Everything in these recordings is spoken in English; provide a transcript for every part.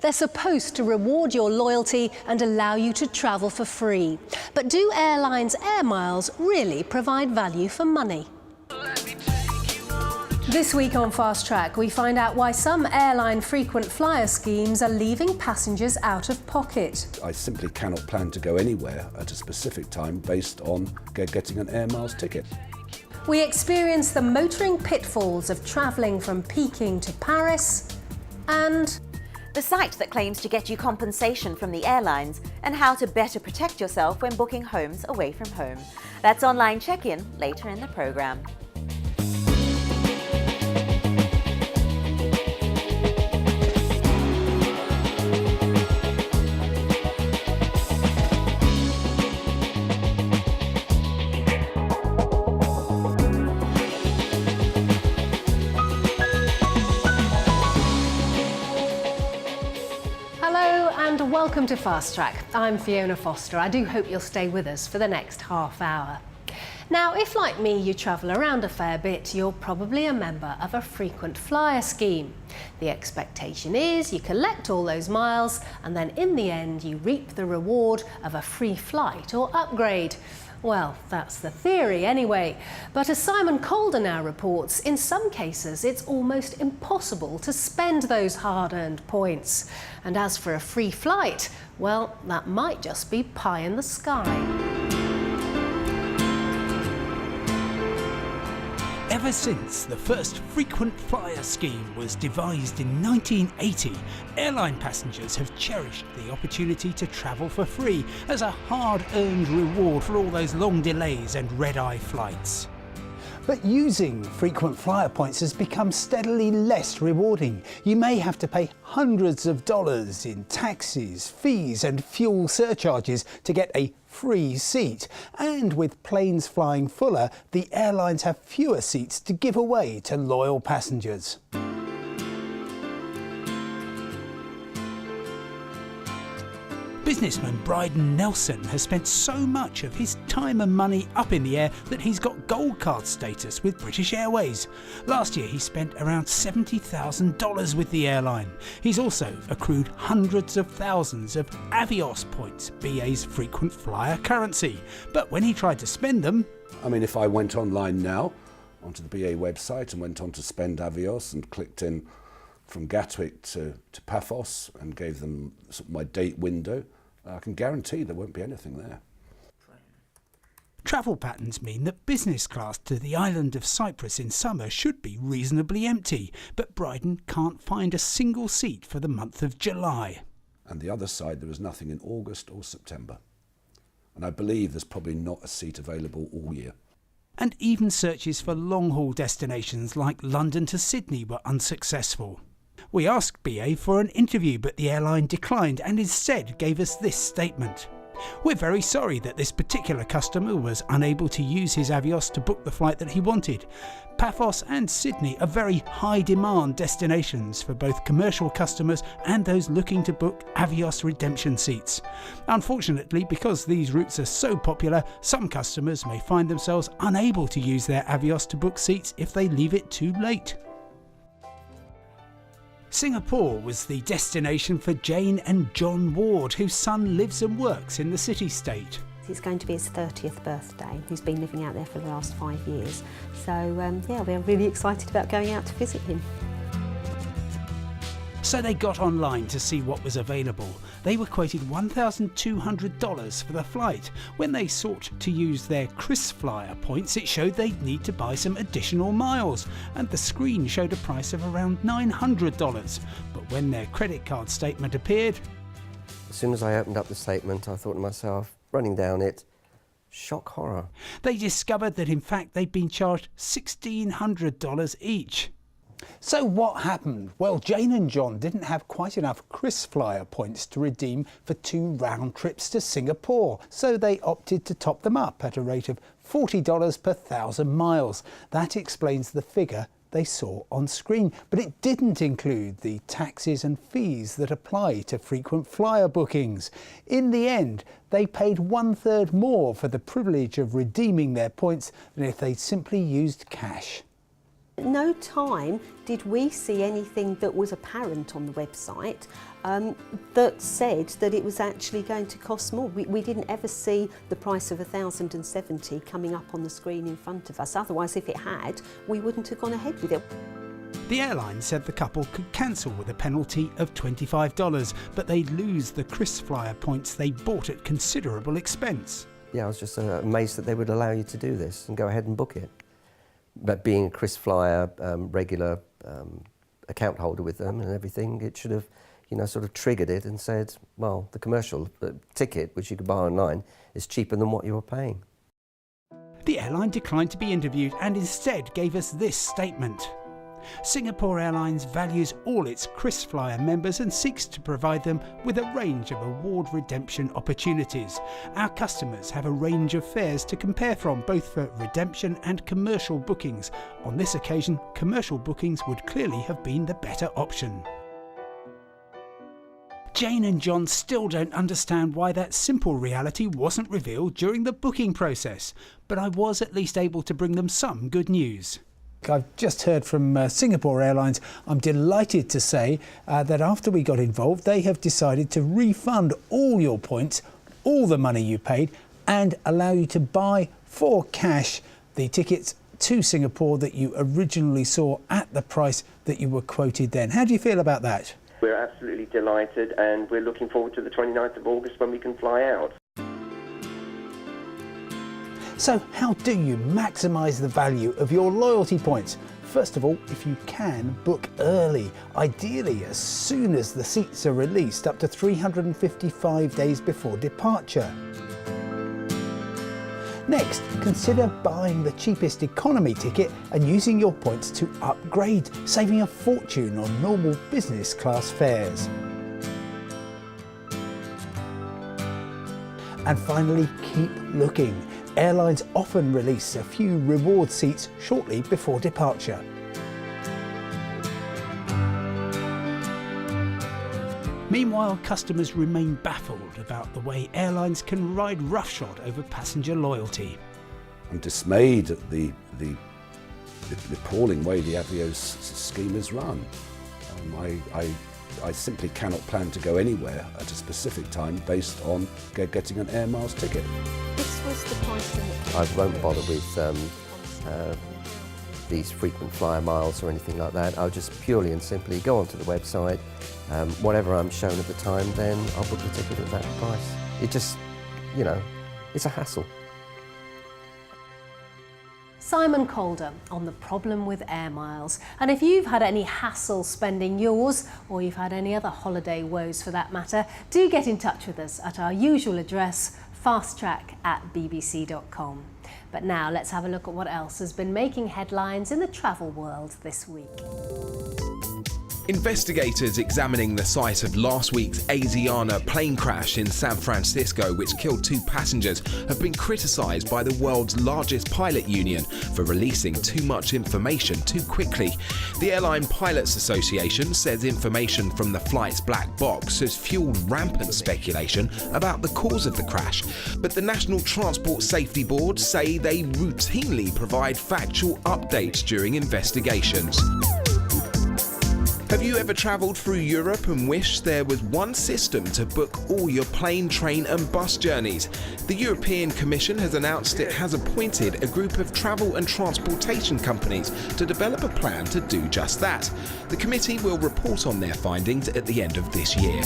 They're supposed to reward your loyalty and allow you to travel for free. But do airlines' air miles really provide value for money? This week on Fast Track, we find out why some airline frequent flyer schemes are leaving passengers out of pocket. I simply cannot plan to go anywhere at a specific time based on getting an air miles ticket. We experience the motoring pitfalls of travelling from Peking to Paris, and the site that claims to get you compensation from the airlines and how to better protect yourself when booking homes away from home. That's Online Check-In later in the programme. Welcome to Fast Track. I'm Fiona Foster. I do hope you'll stay with us for the next half hour. Now, if like me you travel around a fair bit, you're probably a member of a frequent flyer scheme. The expectation is you collect all those miles and then in the end you reap the reward of a free flight or upgrade. Well, that's the theory anyway. But as Simon Calder now reports, in some cases it's almost impossible to spend those hard-earned points. And as for a free flight, well, that might just be pie in the sky. Ever since the first frequent flyer scheme was devised in 1980, airline passengers have cherished the opportunity to travel for free as a hard-earned reward for all those long delays and red-eye flights. But using frequent flyer points has become steadily less rewarding. You may have to pay hundreds of dollars in taxes, fees and fuel surcharges to get a free seat. And with planes flying fuller, the airlines have fewer seats to give away to loyal passengers. Businessman Bryden Nelson has spent so much of his time and money up in the air that he's got gold card status with British Airways. Last year he spent around $70,000 with the airline. He's also accrued hundreds of thousands of Avios points, BA's frequent flyer currency. But when he tried to spend them... I mean, if I went online now, onto the BA website and went on to spend Avios and clicked in from Gatwick to Paphos and gave them sort of my date window, I can guarantee there won't be anything there. Travel patterns mean that business class to the island of Cyprus in summer should be reasonably empty, but Bryden can't find a single seat for the month of July. And the other side, there is nothing in August or September. And I believe there's probably not a seat available all year. And even searches for long-haul destinations like London to Sydney were unsuccessful. We asked BA for an interview, but the airline declined and instead gave us this statement. We're very sorry that this particular customer was unable to use his Avios to book the flight that he wanted. Paphos and Sydney are very high-demand destinations for both commercial customers and those looking to book Avios redemption seats. Unfortunately, because these routes are so popular, some customers may find themselves unable to use their Avios to book seats if they leave it too late. Singapore was the destination for Jane and John Ward, whose son lives and works in the city-state. It's going to be his 30th birthday. He's been living out there for the last 5 years. So, yeah, we're really excited about going out to visit him. So they got online to see what was available. They were quoted $1,200 for the flight. When they sought to use their KrisFlyer points, it showed they'd need to buy some additional miles, and the screen showed a price of around $900. But when their credit card statement appeared... As soon as I opened up the statement, I thought to myself, running down it, shock horror. They discovered that in fact they'd been charged $1,600 each. So what happened? Well, Jane and John didn't have quite enough KrisFlyer points to redeem for 2 round trips to Singapore, so they opted to top them up at a rate of $40 per 1,000 miles. That explains the figure they saw on screen, but it didn't include the taxes and fees that apply to frequent flyer bookings. In the end, they paid 1/3 more for the privilege of redeeming their points than if they'd simply used cash. At no time did we see anything that was apparent on the website that said that it was actually going to cost more. We didn't ever see the price of 1,070 coming up on the screen in front of us. Otherwise, if it had, we wouldn't have gone ahead with it. The airline said the couple could cancel with a penalty of $25, but they'd lose the KrisFlyer points they bought at considerable expense. Yeah, I was just amazed that they would allow you to do this and go ahead and book it. But being a KrisFlyer regular account holder with them and everything, it should have, you know, sort of triggered it and said, well, the commercial ticket, which you could buy online, is cheaper than what you were paying. The airline declined to be interviewed and instead gave us this statement. Singapore Airlines values all its KrisFlyer members and seeks to provide them with a range of award redemption opportunities. Our customers have a range of fares to compare from, both for redemption and commercial bookings. On this occasion, commercial bookings would clearly have been the better option. Jane and John still don't understand why that simple reality wasn't revealed during the booking process, but I was at least able to bring them some good news. I've just heard from Singapore Airlines. I'm delighted to say that after we got involved, they have decided to refund all your points, all the money you paid, and allow you to buy for cash the tickets to Singapore that you originally saw at the price that you were quoted then. How do you feel about that? We're absolutely delighted, and we're looking forward to the 29th of August when we can fly out. So how do you maximise the value of your loyalty points? First of all, if you can, book early, ideally as soon as the seats are released, up to 355 days before departure. Next, consider buying the cheapest economy ticket and using your points to upgrade, saving a fortune on normal business class fares. And finally, keep looking. Airlines often release a few reward seats shortly before departure. Meanwhile, customers remain baffled about the way airlines can ride roughshod over passenger loyalty. I'm dismayed at the appalling way the Avios scheme is run. I simply cannot plan to go anywhere at a specific time based on getting an air miles ticket. This was the pricing. I won't bother with these frequent flyer miles or anything like that. I'll just purely and simply go onto the website, whatever I'm shown at the time, then I'll book the ticket at that price. It just, you know, it's a hassle. Simon Calder on the problem with air miles. And if you've had any hassle spending yours, or you've had any other holiday woes for that matter, do get in touch with us at our usual address, fasttrack@bbc.com. But now let's have a look at what else has been making headlines in the travel world this week. Investigators examining the site of last week's Asiana plane crash in San Francisco, which killed 2 passengers, have been criticised by the world's largest pilot union for releasing too much information too quickly. The Airline Pilots Association says information from the flight's black box has fueled rampant speculation about the cause of the crash. But the National Transport Safety Board say they routinely provide factual updates during investigations. Have you ever travelled through Europe and wished there was one system to book all your plane, train and bus journeys? The European Commission has announced it has appointed a group of travel and transportation companies to develop a plan to do just that. The committee will report on their findings at the end of this year.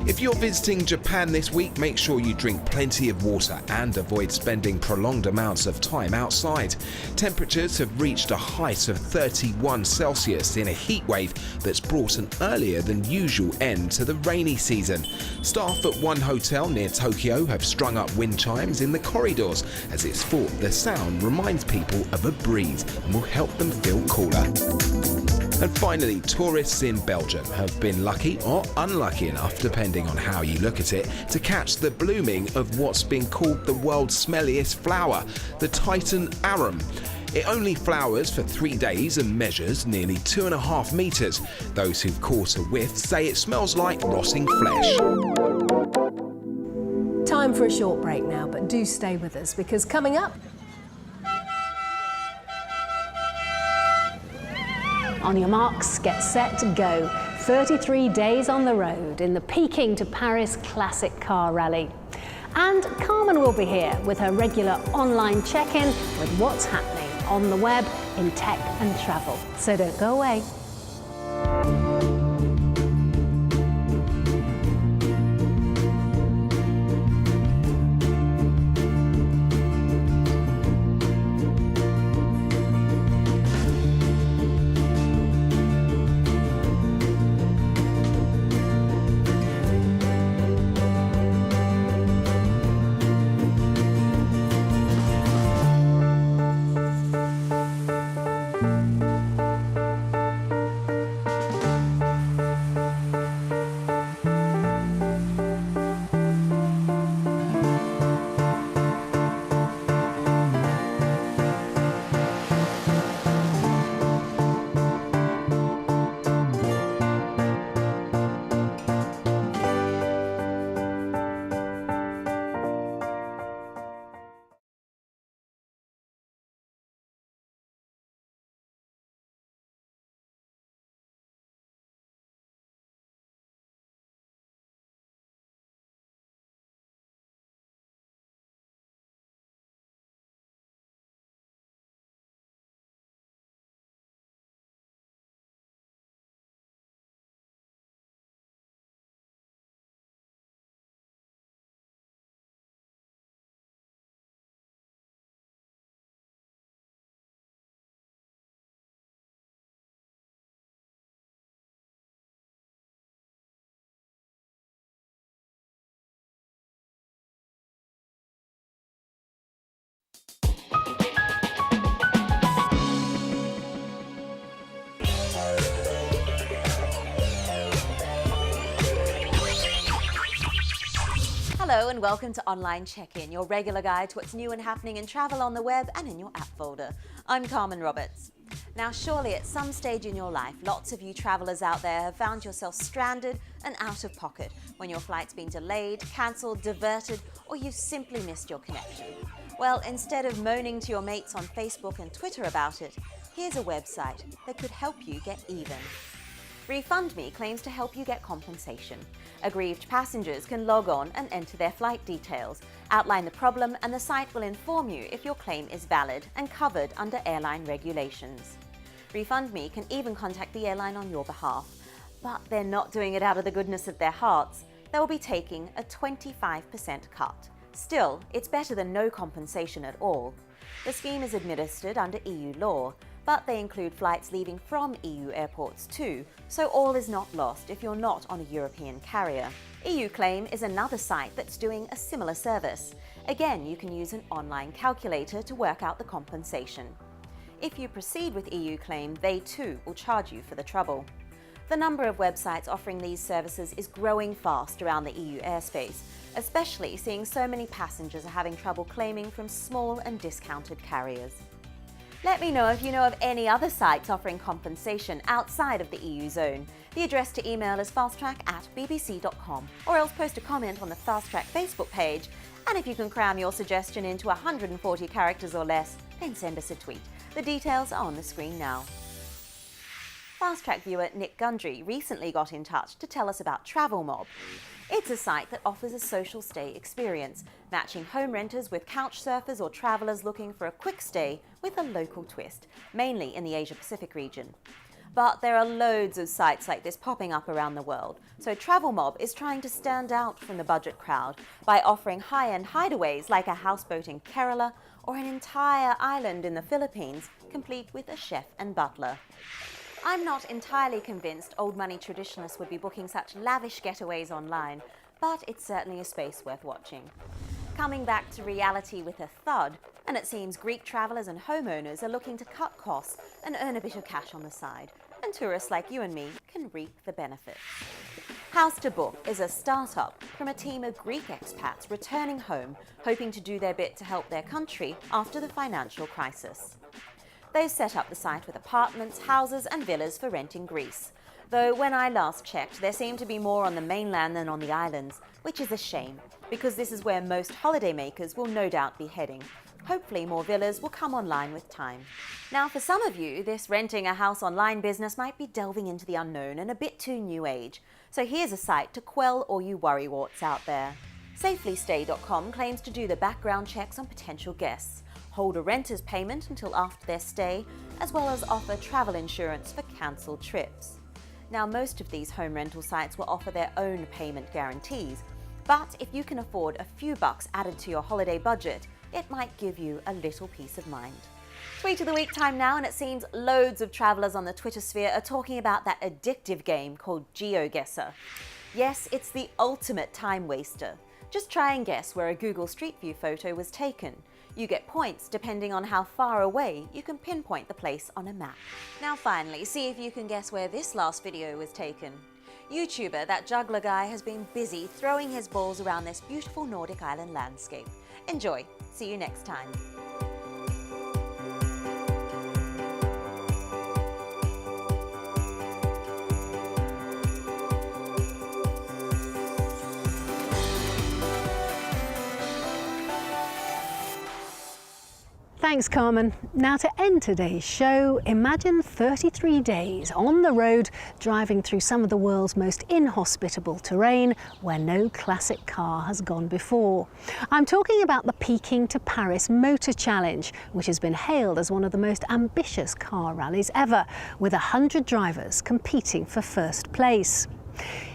If you're visiting Japan this week, make sure you drink plenty of water and avoid spending prolonged amounts of time outside. Temperatures have reached a height of 31 Celsius in a heat wave that's brought an earlier than usual end to the rainy season. Staff at one hotel near Tokyo have strung up wind chimes in the corridors, as it's thought the sound reminds people of a breeze and will help them feel cooler. And finally, tourists in Belgium have been lucky or unlucky enough, depending on how you look at it, to catch the blooming of what's been called the world's smelliest flower, the Titan arum. It only flowers for 3 days and measures nearly 2.5 metres. Those who've caught a whiff say it smells like rotting flesh. Time for a short break now, but do stay with us because coming up, on your marks, get set, go. 33 days on the road in the Peking to Paris Classic Car Rally. And Carmen will be here with her regular online check-in with what's happening on the web, in tech and travel. So don't go away. Hello and welcome to Online Check-In, your regular guide to what's new and happening in travel on the web and in your app folder. I'm Carmen Roberts. Now surely at some stage in your life, lots of you travellers out there have found yourself stranded and out of pocket when your flight's been delayed, cancelled, diverted, or you've simply missed your connection. Well, instead of moaning to your mates on Facebook and Twitter about it, here's a website that could help you get even. RefundMe claims to help you get compensation. Aggrieved passengers can log on and enter their flight details, outline the problem, and the site will inform you if your claim is valid and covered under airline regulations. RefundMe can even contact the airline on your behalf, but they're not doing it out of the goodness of their hearts. They'll be taking a 25% cut. Still, it's better than no compensation at all. The scheme is administered under EU law, but they include flights leaving from EU airports too, so all is not lost if you're not on a European carrier. EU Claim is another site that's doing a similar service. Again, you can use an online calculator to work out the compensation. If you proceed with EU Claim, they too will charge you for the trouble. The number of websites offering these services is growing fast around the EU airspace, especially seeing so many passengers are having trouble claiming from small and discounted carriers. Let me know if you know of any other sites offering compensation outside of the EU zone. The address to email is fasttrack@bbc.com, or else post a comment on the Fast Track Facebook page. And if you can cram your suggestion into 140 characters or less, then send us a tweet. The details are on the screen now. Fast Track viewer Nick Gundry recently got in touch to tell us about Travel Mob. It's a site that offers a social stay experience, matching home renters with couch surfers or travellers looking for a quick stay with a local twist, mainly in the Asia-Pacific region. But there are loads of sites like this popping up around the world, so Travel Mob is trying to stand out from the budget crowd by offering high-end hideaways like a houseboat in Kerala or an entire island in the Philippines, complete with a chef and butler. I'm not entirely convinced old money traditionalists would be booking such lavish getaways online, but it's certainly a space worth watching. Coming back to reality with a thud, and it seems Greek travellers and homeowners are looking to cut costs and earn a bit of cash on the side, and tourists like you and me can reap the benefits. House to Book is a start-up from a team of Greek expats returning home, hoping to do their bit to help their country after the financial crisis. They've set up the site with apartments, houses and villas for rent in Greece. Though when I last checked, there seemed to be more on the mainland than on the islands, which is a shame, because this is where most holidaymakers will no doubt be heading. Hopefully more villas will come online with time. Now for some of you, this renting a house online business might be delving into the unknown and a bit too new age. So here's a site to quell all you worrywarts out there. SafelyStay.com claims to do the background checks on potential guests, hold a renter's payment until after their stay, as well as offer travel insurance for cancelled trips. Now most of these home rental sites will offer their own payment guarantees, but if you can afford a few bucks added to your holiday budget, it might give you a little peace of mind. Tweet of the week time now, and it seems loads of travellers on the Twitter sphere are talking about that addictive game called GeoGuessr. Yes, it's the ultimate time waster. Just try and guess where a Google Street View photo was taken. You get points depending on how far away you can pinpoint the place on a map. Now finally, see if you can guess where this last video was taken. YouTuber That Juggler Guy has been busy throwing his balls around this beautiful Nordic island landscape. Enjoy. See you next time. Thanks, Carmen. Now to end today's show, imagine 33 days on the road driving through some of the world's most inhospitable terrain where no classic car has gone before. I'm talking about the Peking to Paris Motor Challenge, which has been hailed as one of the most ambitious car rallies ever, with 100 drivers competing for first place.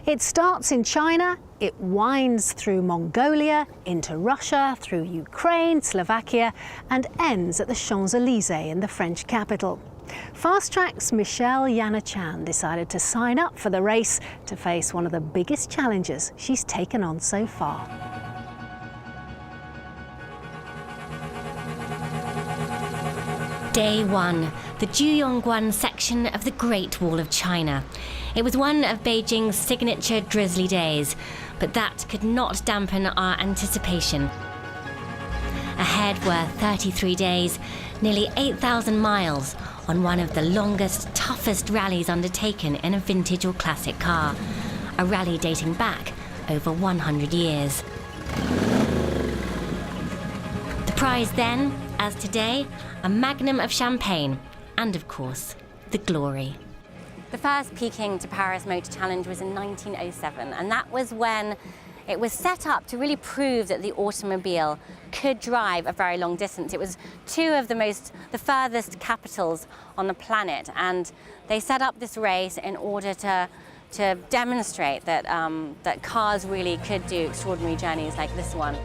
It starts in China, it winds through Mongolia, into Russia, through Ukraine, Slovakia, and ends at the Champs-Élysées in the French capital. Fast Track's Michelle Yanachan decided to sign up for the race to face one of the biggest challenges she's taken on so far. Day 1, the Juyongguan section of the Great Wall of China. It was one of Beijing's signature drizzly days, but that could not dampen our anticipation. Ahead were 33 days, nearly 8,000 miles, on one of the longest, toughest rallies undertaken in a vintage or classic car. A rally dating back over 100 years. The prize then, as today, a magnum of champagne, and of course, the glory. The first Peking to Paris Motor Challenge was in 1907, and that was when it was set up to really prove that the automobile could drive a very long distance. It was two of the furthest capitals on the planet, and they set up this race in order to demonstrate that, that cars really could do extraordinary journeys like this one.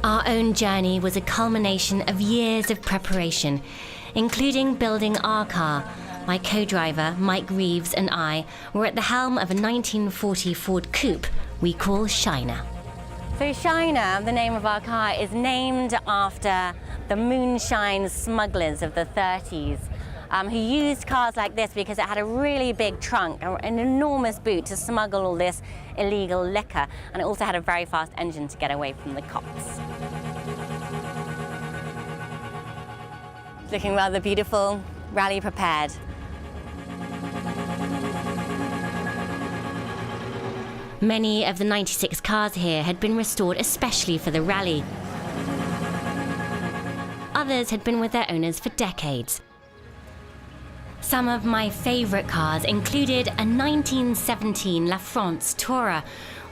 Our own journey was a culmination of years of preparation, including building our car. My co-driver, Mike Reeves, and I were at the helm of a 1940 Ford Coupe we call Shiner. So Shiner, the name of our car, is named after the moonshine smugglers of the 30s, who used cars like this because it had a really big trunk, an enormous boot to smuggle all this illegal liquor, and it also had a very fast engine to get away from the cops. Looking rather beautiful, rally prepared. Many of the 96 cars here had been restored especially for the rally. Others had been with their owners for decades. Some of my favourite cars included a 1917 La France Tourer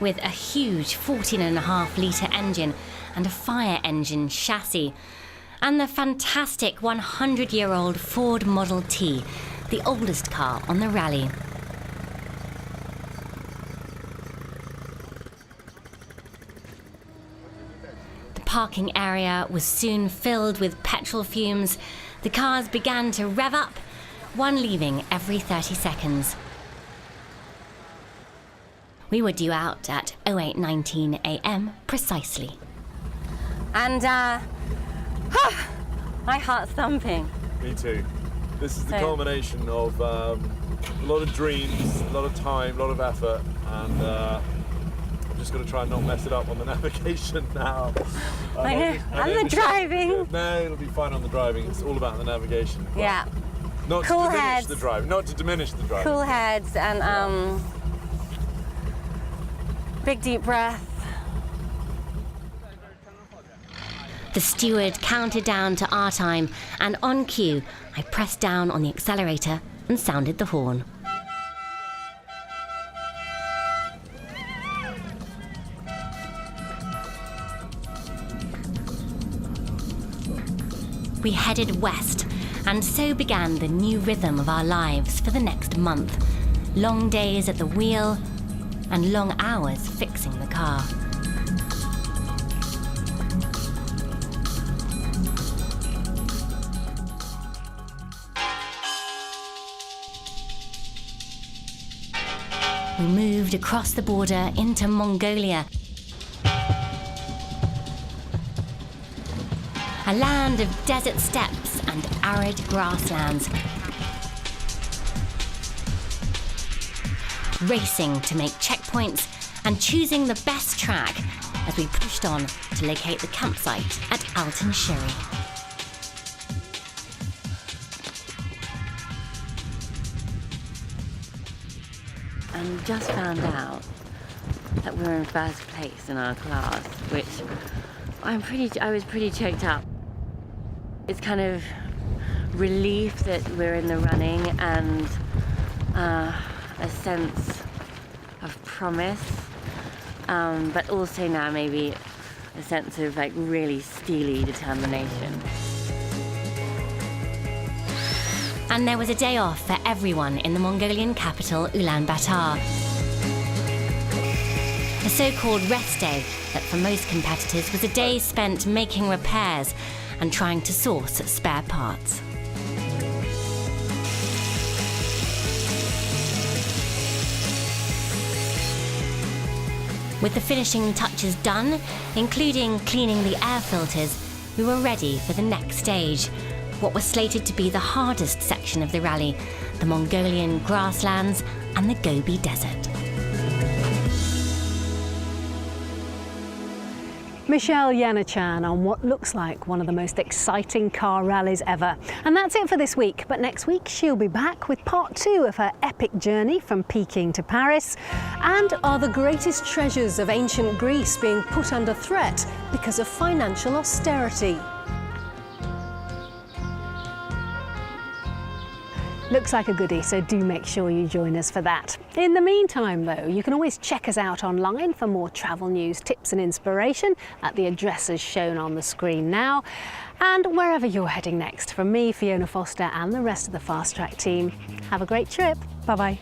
with a huge 14.5-litre engine and a fire engine chassis, and the fantastic 100-year-old Ford Model T, the oldest car on the rally. The parking area was soon filled with petrol fumes. The cars began to rev up, one leaving every 30 seconds. We were due out at 08:19 a.m. precisely. And my heart's thumping. Me too. This is the culmination of a lot of dreams, a lot of time, a lot of effort, and I'm just going to try and not mess it up on the navigation now. I know. And the driving. No, it'll be fine on the driving. It's all about the navigation. Yeah. Not cool to diminish heads. the driving. Not to diminish the driving. Cool heads and big deep breath. The steward counted down to our time, and on cue, I pressed down on the accelerator and sounded the horn. We headed west, and so began the new rhythm of our lives for the next month. Long days at the wheel and long hours fixing the car. We moved across the border into Mongolia, a land of desert steppes and arid grasslands. Racing to make checkpoints and choosing the best track as we pushed on to locate the campsite at Altan Shiri. And just found out that we're in first place in our class, which I was pretty choked up. It's kind of relief that we're in the running and a sense of promise, but also now maybe a sense of like really steely determination. And there was a day off for everyone in the Mongolian capital, Ulaanbaatar. A so-called rest day that for most competitors was a day spent making repairs and trying to source spare parts. With the finishing touches done, including cleaning the air filters, we were ready for the next stage, what was slated to be the hardest section of the rally, the Mongolian grasslands and the Gobi Desert. Michelle Yanachan on what looks like one of the most exciting car rallies ever. And that's it for this week, but next week she'll be back with part 2 of her epic journey from Peking to Paris. And are the greatest treasures of ancient Greece being put under threat because of financial austerity? Looks like a goodie, so do make sure you join us for that. In the meantime, though, you can always check us out online for more travel news, tips and inspiration at the addresses shown on the screen now. And wherever you're heading next, from me, Fiona Foster, and the rest of the Fast Track team, have a great trip. Bye-bye.